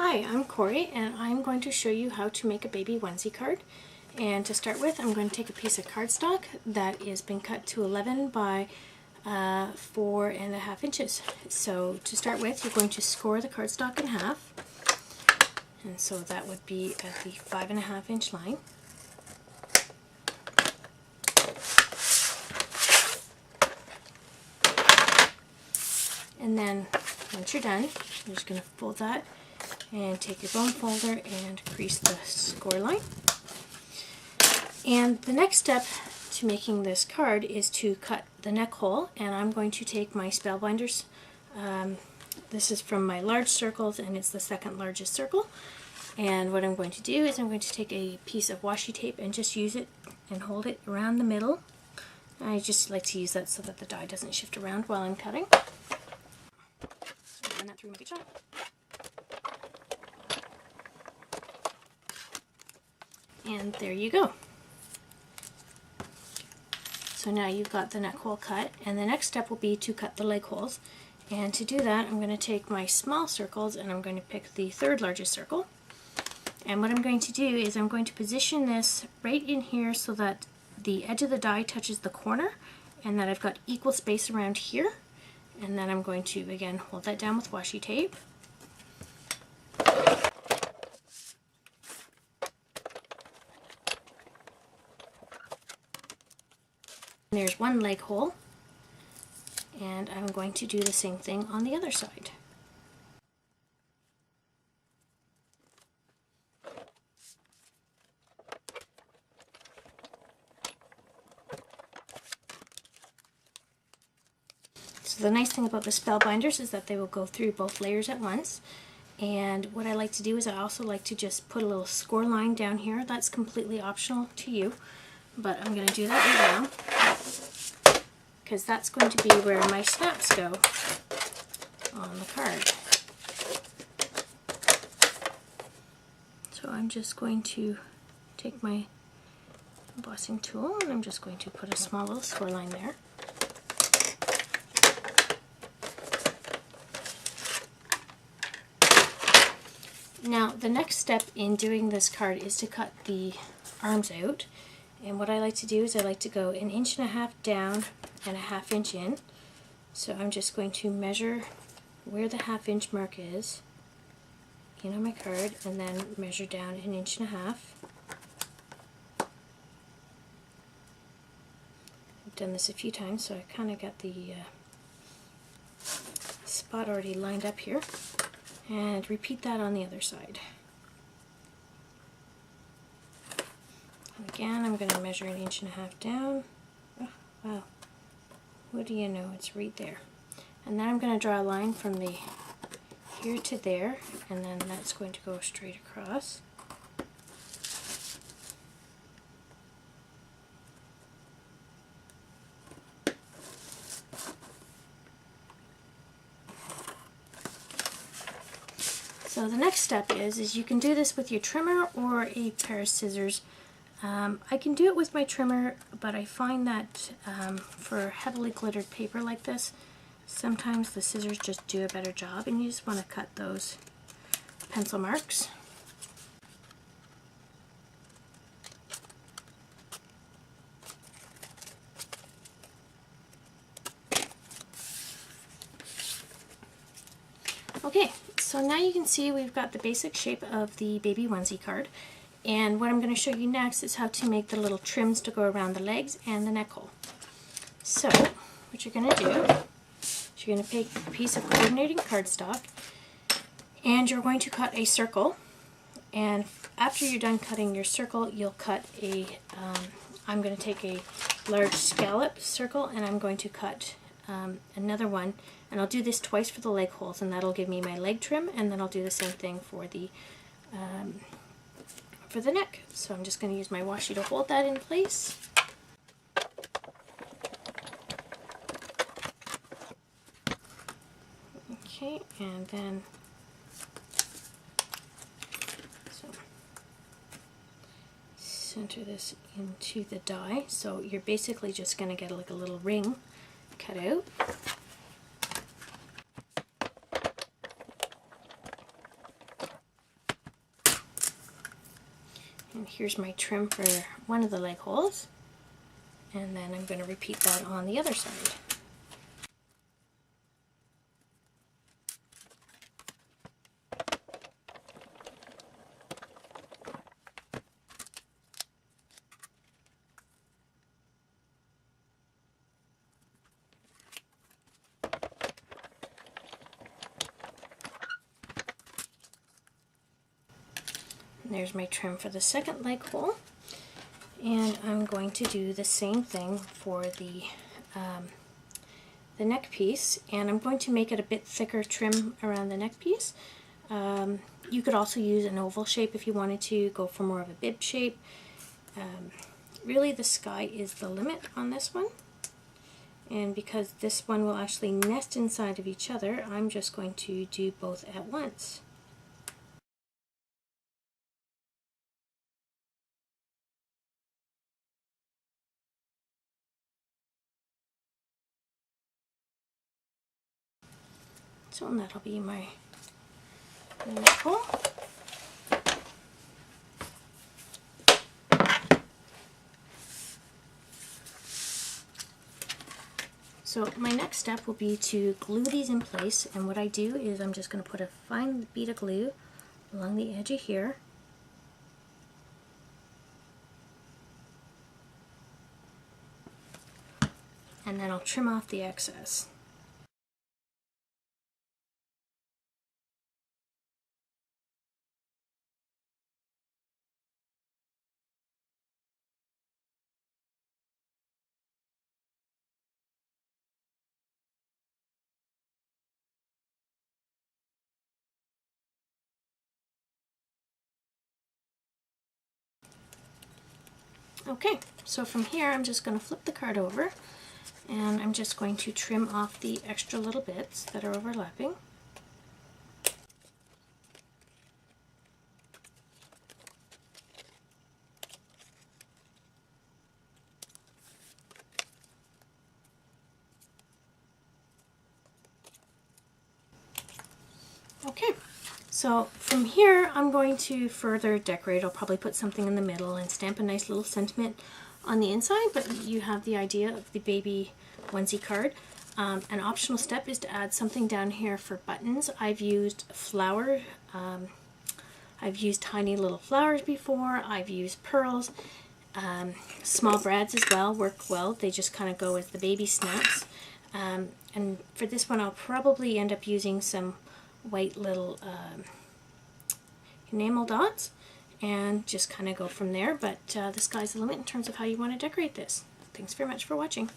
Hi, I'm Corey and I'm going to show you how to make a baby onesie card. And to start with, I'm going to take a piece of cardstock that is been cut to 11 by 4.5 inches. So to start with, you're going to score the cardstock in half, and so that would be at the 5.5 inch line. And then once you're done, you're just going to fold that and take your bone folder and crease the score line. And the next step to making this card is to cut the neck hole, and I'm going to take my spellbinders. This is from my large circles and it's the second largest circle. And what I'm going to do is I'm going to take a piece of washi tape and just use it and hold it around the middle. I just like to use that so that the die doesn't shift around while I'm cutting. So run that through my shot. And there you go. So now you've got the neck hole cut, and the next step will be to cut the leg holes. And to do that, I'm going to take my small circles and I'm going to pick the third largest circle. And what I'm going to do is I'm going to position this right in here so that the edge of the die touches the corner and that I've got equal space around here. And then I'm going to, again, hold that down with washi tape. There's one leg hole, and I'm going to do the same thing on the other side. So the nice thing about the spellbinders is that they will go through both layers at once. And what I like to do is I also like to just put a little score line down here. That's completely optional to you, but I'm going to do that right now, because that's going to be where my snaps go on the card. So I'm just going to take my embossing tool and I'm just going to put a small little score line there. Now the next step in doing this card is to cut the arms out, and what I like to do is I like to go 1.5 inches down and 1/2 inch in. So I'm just going to measure where the 1/2 inch mark is on my card and then measure down 1.5 inches. I've done this a few times, so I kind of got the spot already lined up here. And repeat that on the other side. And again, I'm going to measure 1.5 inches down. Oh, wow. What do you know? It's right there. And then I'm going to draw a line from the here to there, and then that's going to go straight across. So the next step is you can do this with your trimmer or a pair of scissors. I can do it with my trimmer, but I find that for heavily glittered paper like this, sometimes the scissors just do a better job, and you just want to cut those pencil marks. Okay, so now you can see we've got the basic shape of the baby onesie card, and what I'm going to show you next is how to make the little trims to go around the legs and the neck hole. So what you're going to do is you're going to take a piece of coordinating cardstock and you're going to cut a circle, and after you're done cutting your circle, you'll cut a, I'm going to take a large scallop circle and I'm going to cut another one, and I'll do this twice for the leg holes, and that'll give me my leg trim, and then I'll do the same thing for the neck. So I'm just going to use my washi to hold that in place. Okay, and then so center this into the die. So you're basically just going to get like a little ring cut out. And here's my trim for one of the leg holes. And then I'm going to repeat that on the other side. And there's my trim for the second leg hole. And I'm going to do the same thing for the neck piece, and I'm going to make it a bit thicker trim around the neck piece. You could also use an oval shape if you wanted to go for more of a bib shape. Really the sky is the limit on this one, and because this one will actually nest inside of each other, I'm just going to do both at once. So that'll be my neck hole. So my next step will be to glue these in place, and what I do is I'm just going to put a fine bead of glue along the edge of here. And then I'll trim off the excess. Okay, so from here I'm just going to flip the card over, and I'm just going to trim off the extra little bits that are overlapping. Okay, so from here I'm going to further decorate. I'll probably put something in the middle and stamp a nice little sentiment on the inside, but you have the idea of the baby onesie card. An optional step is to add something down here for buttons. I've used flower. I've used tiny little flowers before. I've used pearls. Small brads as well work well. They just kind of go as the baby snaps. And for this one I'll probably end up using some white little enamel dots and just kind of go from there, but the sky's the limit in terms of how you want to decorate this. Thanks very much for watching.